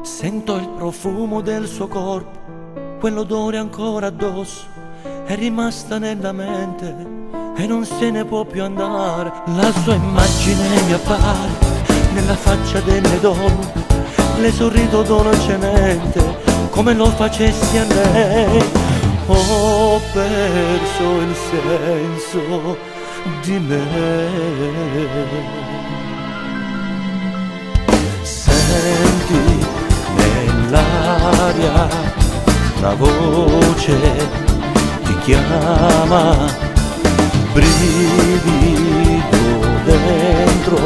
Sento il profumo del suo corpo, quell'odore ancora addosso, è rimasta nella mente e non se ne può più andare. La sua immagine mi appare nella faccia delle donne, le sorrido dolcemente come lo facessi a lei. Ho perso il senso di me. Senti nell'aria una voce ti chiama, brivido dentro,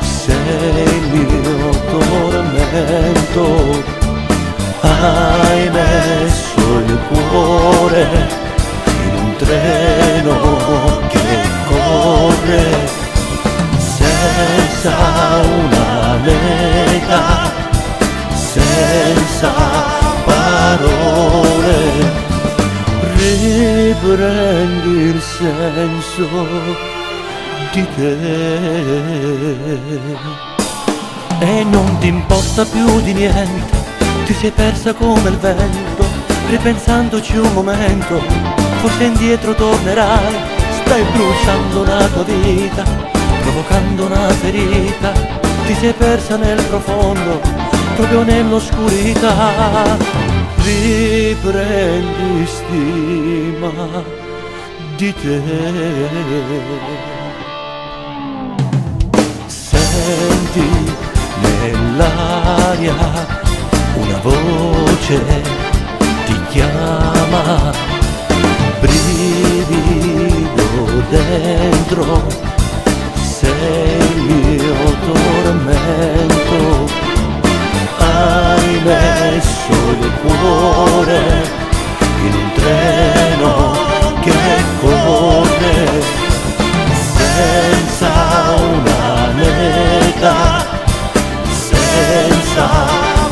sei il mio tormento. Hai messo il cuore in un treno che corre senza una meta, senza parole. Riprendi il senso di te e non ti importa più di niente. Ti sei persa come il vento, ripensandoci un momento, forse indietro tornerai. Stai bruciando la tua vita, provocando una ferita. Ti sei persa nel profondo, proprio nell'oscurità. Riprendi stima di te. Senti nell'aria una voce ti chiama, brivido dentro, sei il mio tormento. Hai messo il cuore in un treno che corre senza una meta, senza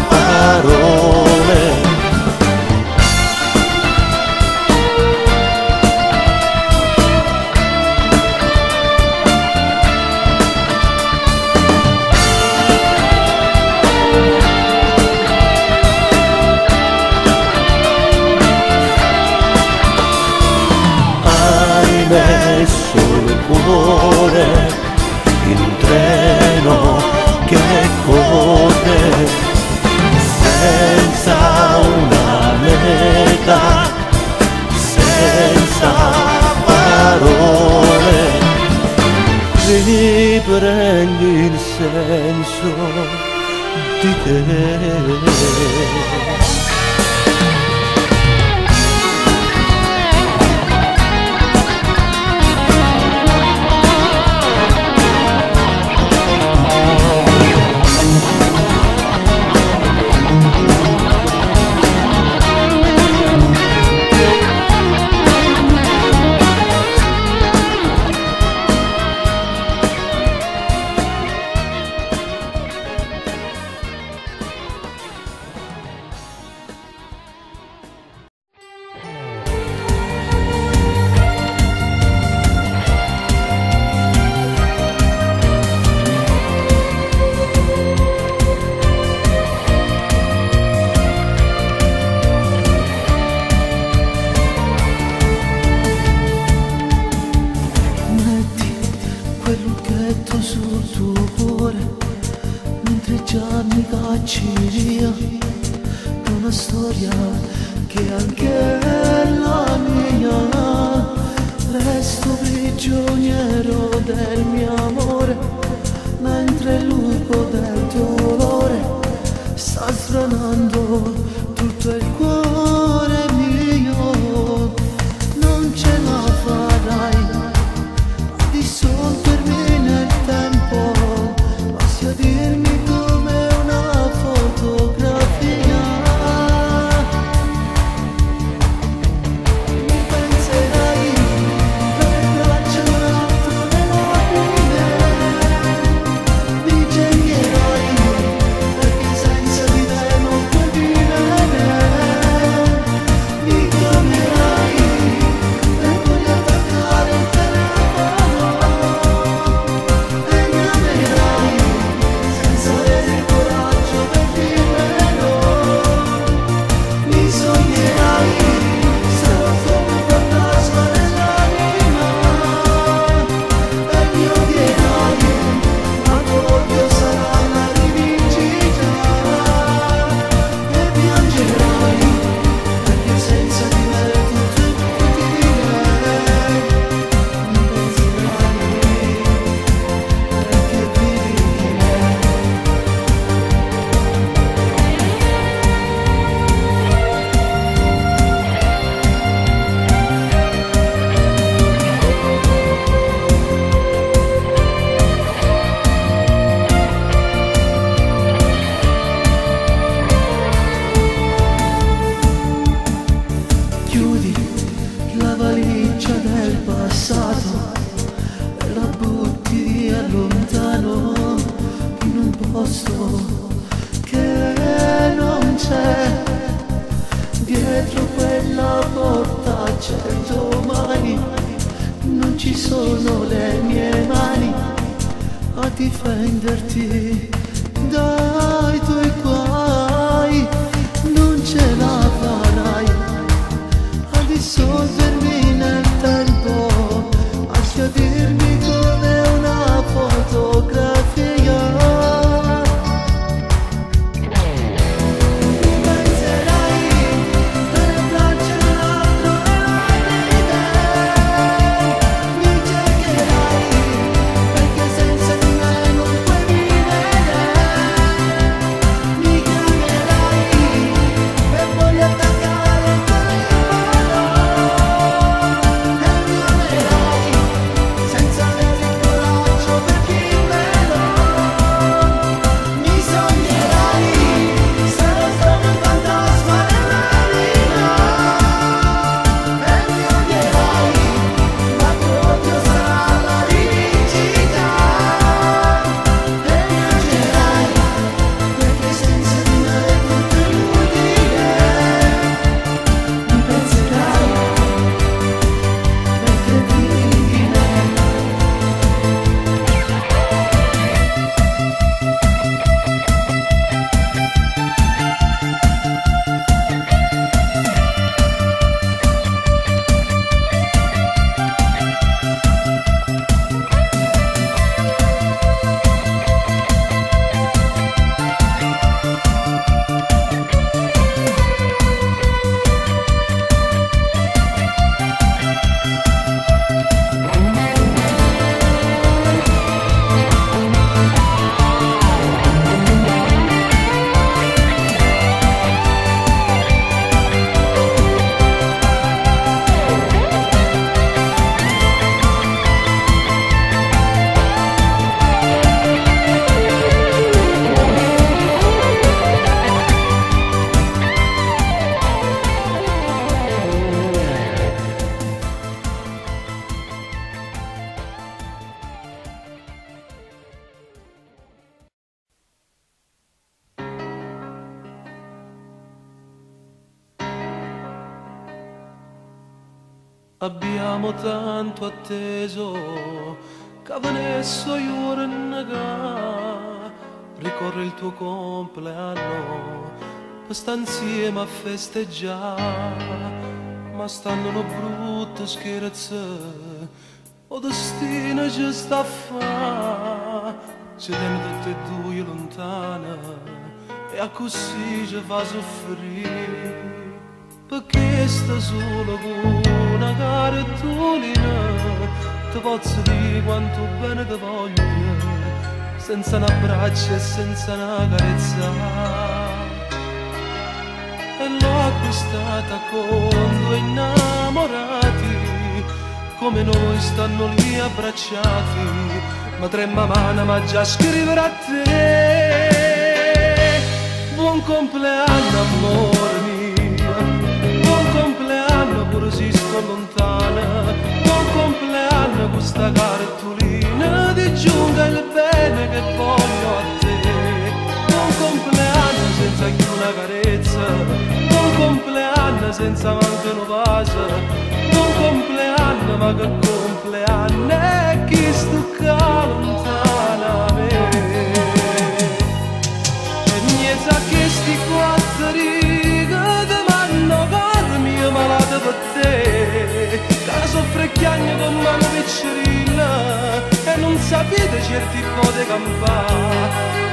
parole. Hai messo il cuore in un treno che corre senza una meta, senza parole. Riprendi il senso di te. Sul tuo cuore mentre già mi cacci via da una storia che anche è la mia. Resto prigioniero del mio amore mentre il lupo del tuo dolore sta sgranando tutto il cuore mio. Non ce la farai a dissolvermi nel tempo, basti a dirmi come una fotografia. Mi penserai tra le braccia un altro nelle lacrime, mi genierai perché senza di te non puoi vivere. certo mai non ci sono le mie mani a difenderti dai tuoi guai. Non ce la farai a dissolvermi nel tempo, a schiarirmi come una fotografia. Abbiamo tanto atteso che venesso io rinnega. Ricorre il tuo compleanno per sta insieme a festeggiare, ma stanno brutte scherze o destino ci sta a fa. Ci teniamo tutte e due lontane e a così ci fa soffrire, perché sta solo con una cartolina ti posso dire quanto bene ti voglio, senza un abbraccio e senza una carezza. E l'ho acquistata con due innamorati come noi, stanno lì abbracciati, ma trema mano ma già scriverà a te. Buon compleanno amore mio, buon compleanno pure se sto lontana, buon compleanno questa cartolina ti giunga il bene che voglio a te. Buon compleanno senza più una carezza, buon compleanno senza manco un vaso, buon compleanno ma che compleanno è chi stucca lontana a me. E niente a che sti quattro righe ti vanno caro mio malato per te, che soffre chiagno con mano piccerina e non sapete certi cose campare.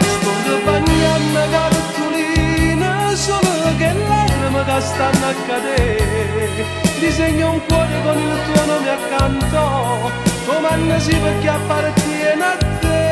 Sto bagnando cartolina solo che lacrime che stanno a cadere, disegno un cuore con il tuo nome accanto, comanda sì perché appartiene a te.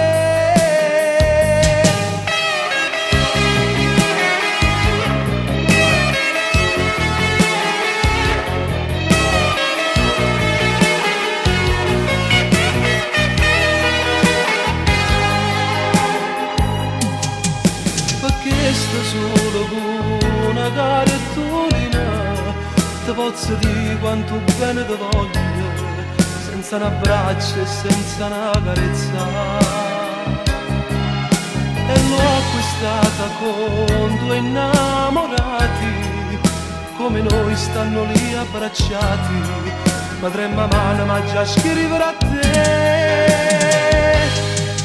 Perché sto solo con una cartolina ti posso dire quanto bene ti voglio, senza un abbraccio e senza una carezza. E l'ho acquistata con due innamorati come noi stanno lì abbracciati, potremmo mano ma già scrivere a te.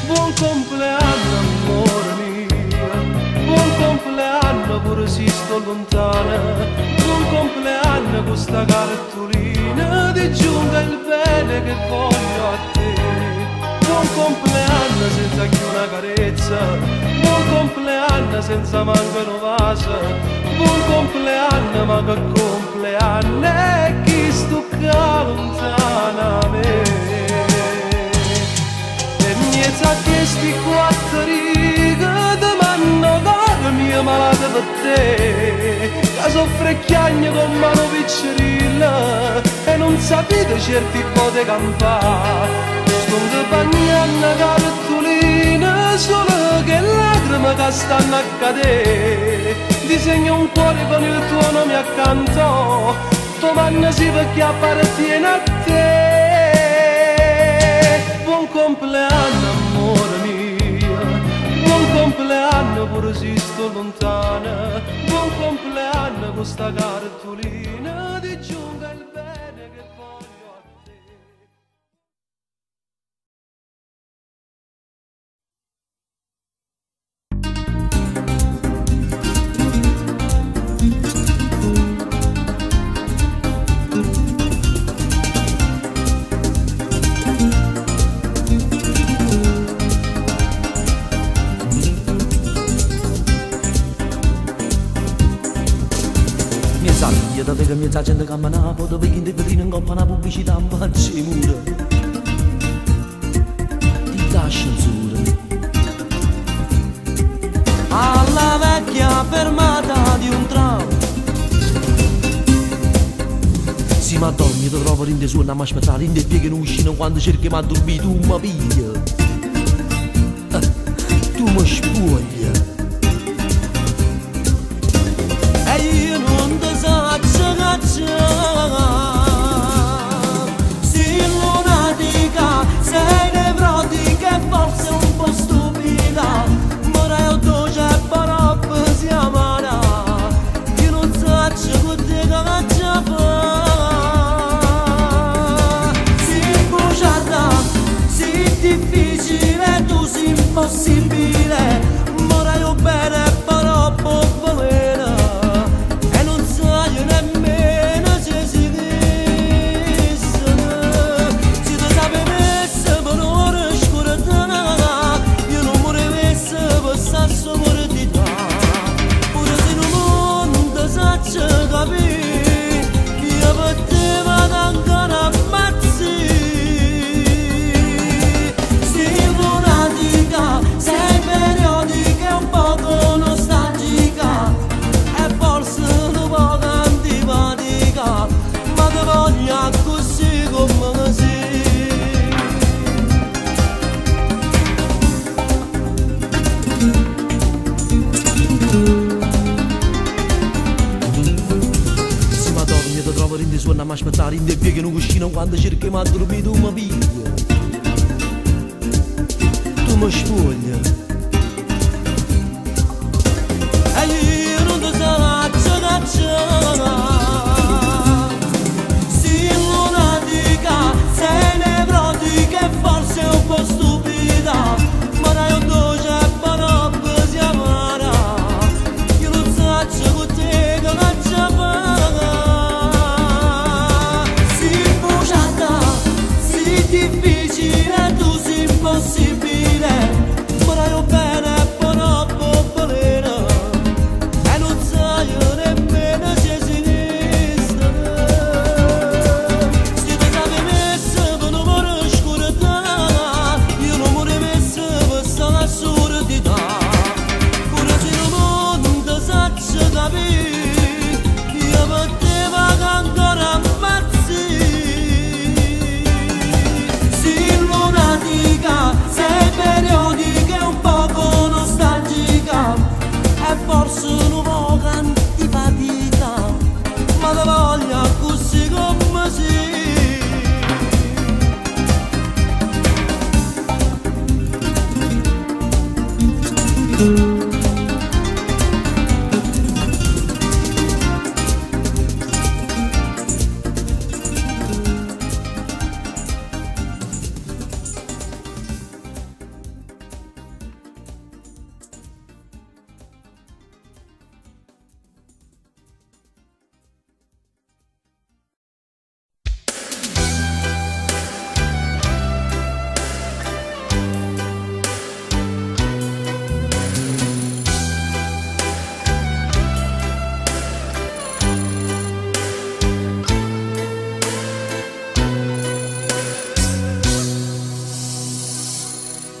Buon compleanno amore mio, buon compleanno pure se sto lontana, buon compleanno con sta cartolina, ti giunga il bene che voglio a te. Buon compleanno senza più una carezza, buon compleanno senza manco una vasa, buon compleanno ma che compleanno è chi stucca lontana a me. E niente a questi quattro righe ti mando cara mia malata per te, che soffre chiagno con mano piccerilla e non sapete certi pote campare. Sto bagnando cartolina, solo che lacrime che stanno a cadere. Disegno un cuore con il tuo nome accanto, domani sì perché appartiene a te. Buon compleanno amore mio, buon compleanno pure se sto lontana, buon compleanno con sta cartolina, ti giunga il bene che voglio a te. Da vega miezza gente cammana, potevo che in vetrina in coppa una pubblicità un facci mura. Ti lascio azzurra. Alla vecchia fermata di un tram. Si ma dormi, ti trovo rinde su, andiamo a aspettare, rinde pieghe non uscino quando cerchi ma dormi, tu mi piglia. Tu mi spuglia. E io non ti saccio cacciare. Sei lunatica, sei nevrotica e forse un po' stupida, ma io tu c'è parappa si amarà. Io non saccio con te che caccia fa. Sei bugiarda, sei difficile, tu sei impossibile, ma io bene parappa valera. Ma aspettare in te che non uscino quando cerchi ma dormi tu mi piglia, tu mi spoglia. E io non ti saccio cacciare. Sei lunatica, sei nevrotica e forse un po' stupida, ma io dolce parappa si amara. Io non saccio con te che caccia fa. Difficile, tu sei impossibile, ma io bene però valere e non sai nemmeno se si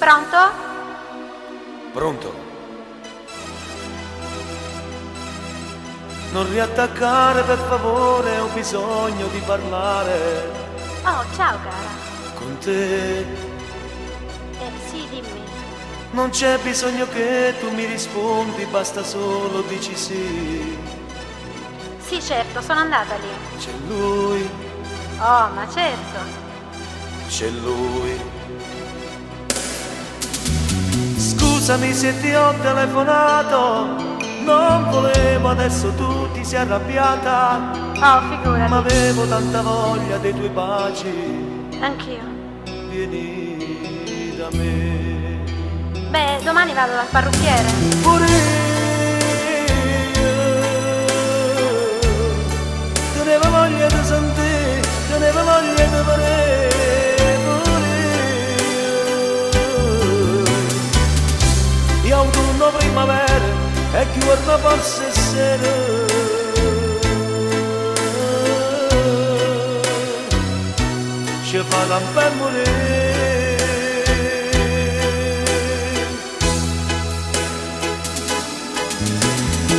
Pronto? Pronto? Non riattaccare per favore, ho bisogno di parlare Oh, ciao cara. con te. Sì, dimmi. Non c'è bisogno che tu mi rispondi, basta solo dici sì. Sì, certo, sono andata lì. C'è lui, Oh, ma certo. c'è lui. Scusami se ti ho telefonato, non volevo, adesso tu ti sei arrabbiata, Oh, figurati. ma avevo tanta voglia dei tuoi baci. Anch'io. Vieni da me. Beh, domani vado dal parrucchiere. Pure io tenevo voglia di sentire, tenevo voglia di vedere. Pure io autunno, primavera e giorno forse sera, ci fa per morire.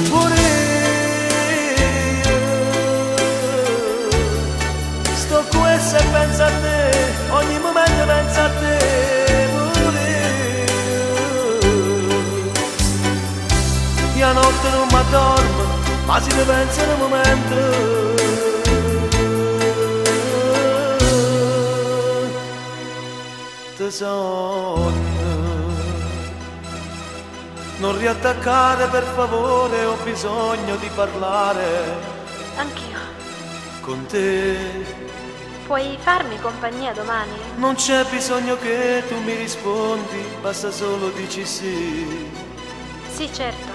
Pure io sto qui e penso a te, ogni momento penso a te. Pure io a notte non mi addormo, ma si ne pensa in un momento. Te sogno. Non riattaccare per favore, ho bisogno di parlare Anch'io. con te. Puoi farmi compagnia domani? Non c'è bisogno che tu mi rispondi, basta solo dici sì. Sì, certo.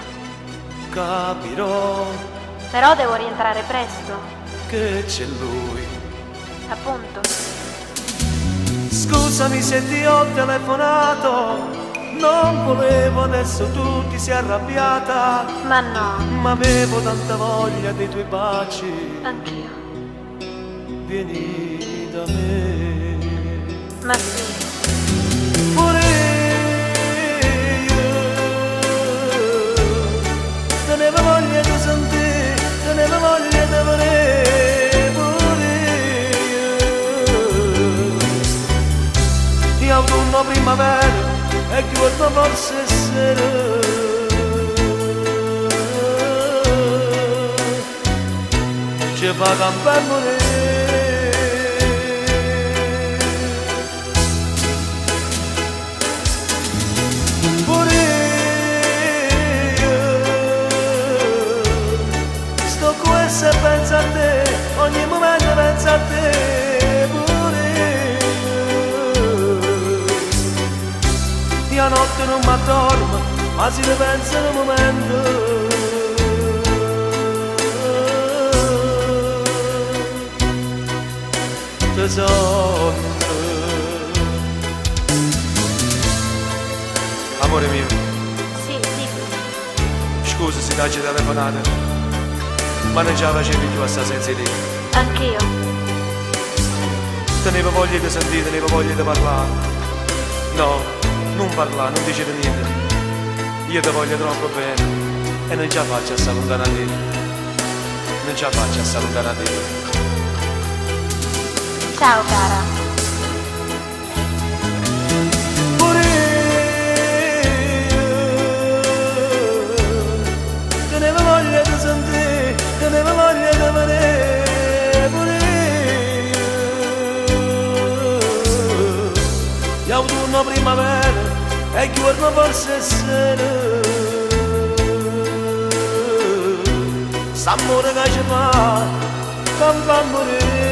Capirò Però devo rientrare presto. che c'è lui. Appunto. Scusami se ti ho telefonato, non volevo, adesso tu ti sei arrabbiata, Ma no, ma avevo tanta voglia dei tuoi baci. anch'io. Vieni da me. Ma sì. Pure io tenevo voglia di sentire, tenevo voglia di vedere. Pure io autunno, primavera e giorno forse sera, ci fa per morire. Pure io sto qui e penso a te, ogni momento penso a te. Pure io a notte non mi addormo, ma si ne pensa in un momento. Te sogno. Amore mio, Sì, dimmi. scusa se ti ho telefonato, ma non ce la facevi più a sta senza di te. Anch'io. Tenevo voglia di sentire, tenevo voglia di parlare. No, non parlare, non dicere niente. Io ti voglio troppo bene e non ce la faccio a salutare a te. Non ce la faccio a salutare a te. Ciao cara. Pure io tenevo voglia di sentire, tenevo voglia di vedere. Pure io autunno, primavera e giorno forse sera, s'amore che ci fa morire.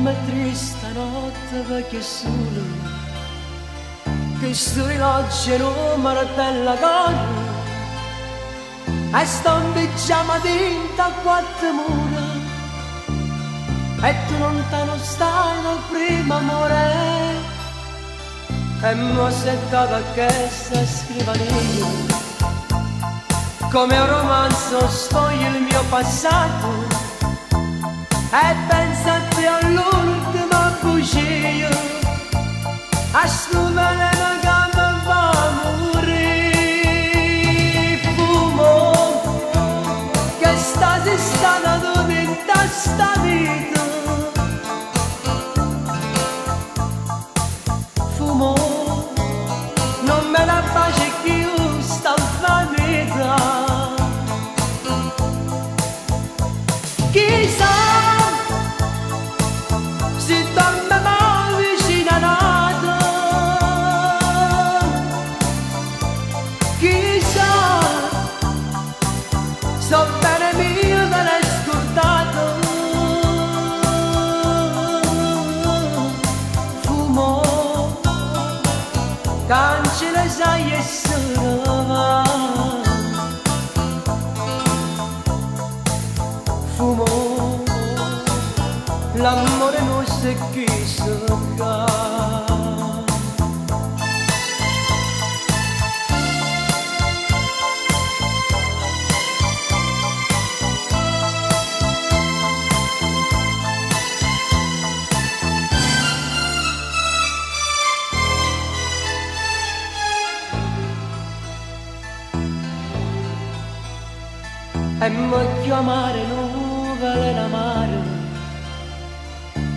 Come triste notte perché solo che sui loggi numero della cosa e sto in pigiama tinta a quattro mura e tu lontano stai dal primo amore e mo' settato a questa scrivania come un romanzo sfogli il mio passato e pensate all'ultima bugia a sto veleno che mi fa morire fumo che stasi stata tutta in sta vita fumo non me la pace più sta vanità chissà si torna mai vicino a nata chissà so bene mio me l'hai scordato fumo cancella sai essere fumo l'amore non si chissà e mi chiamare nuvole l'amaro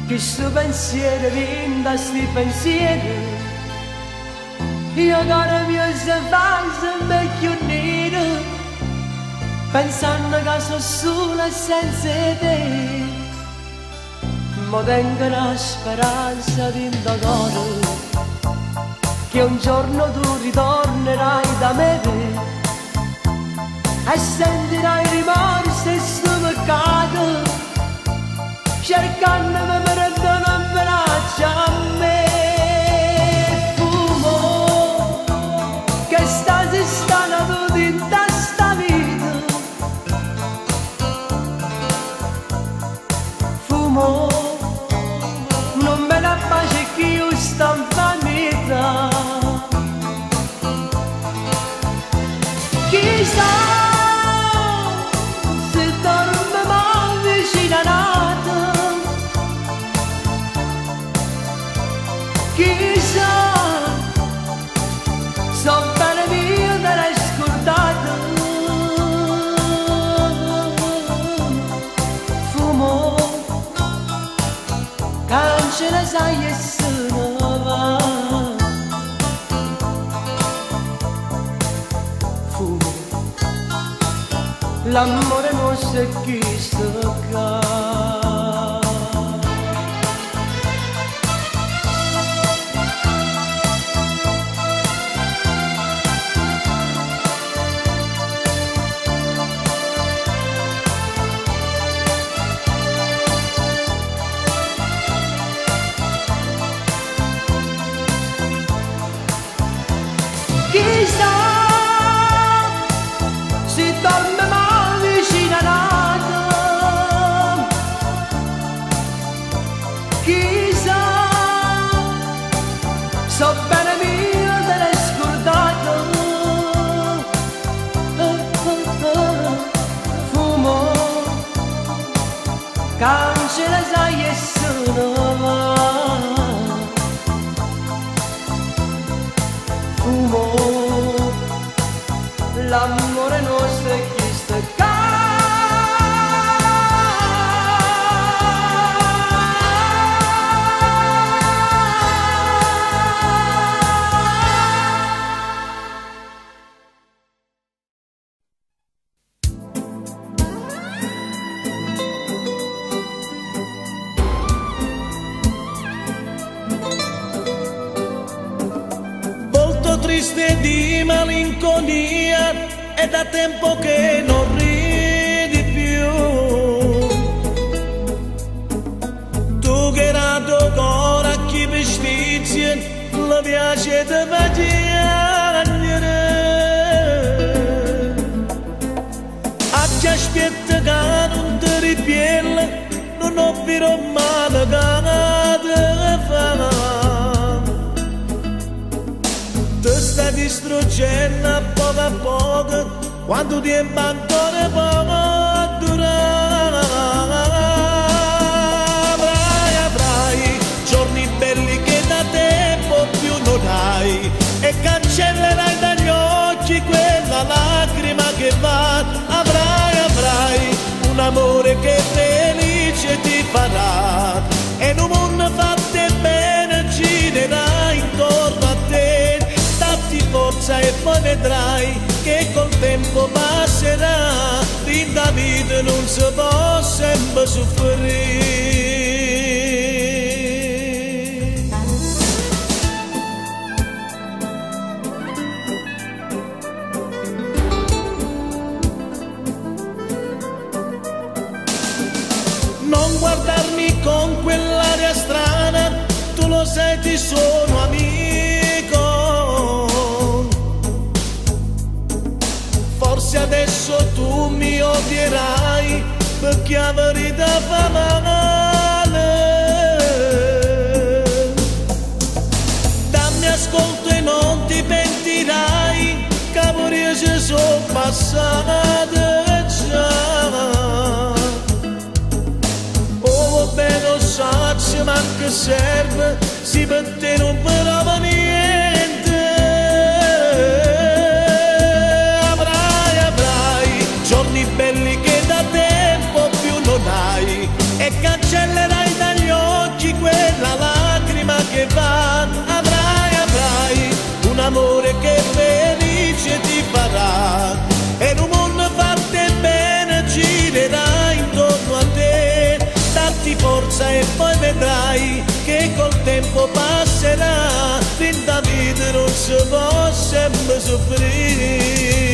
che sto pensiero vinta sti pensieri io cara mia se fa sempre più nero pensando che sono sola senza te ma tengo la speranza di indagare che un giorno tu ritornerai da me e sentirai rimorso e sto peccato cercandomi per dare un braccio a me fumo che stasi stata tutta in sta vita fumo non me la pace che io sto in vanità chissà chissà so bene mio te l'hai scordato fumo cancella sai essere va fumo l'amore non si chissà chissà si torna mai vicino a nata chissà so bene mio te l'hai scordato fumo cancella sai essere fumo l'amore nostro è chi sta triste di malinconia, è da tempo che non ridi più. Tu che piace di piangere. A chi aspetta che non ti ripielle, non ho più male che ti fa. Ti sta distruggendo a poco, quando tempo ancora poco durare. Avrai giorni belli che da tempo più non hai, e cancellerai dagli occhi quella lacrima che va. Avrai un amore che felice ti farà, e in un mondo fatto e bene girerà intorno a te. Datti forza e poi vedrai che col tempo passerà, in da vita non si può sempre soffrire. Non guardarmi con quell'aria strana, tu lo sai, ti sono amico. Forse adesso tu mi odierai, perché la verità fa male. Dammi ascolto e non ti pentirai, che ci sono passate già. Bene sacci ma che serve, si per te non prova niente. Avrai giorni belli che da tempo più non hai, e cancellerai dagli occhi quella lacrima che va. Avrai un amore che felice ti farà, e in un mondo fatto e bene girerà intorno a te. Datti forza e poi vedrai che col tempo passerà, fin da vita non si può sempre soffrire.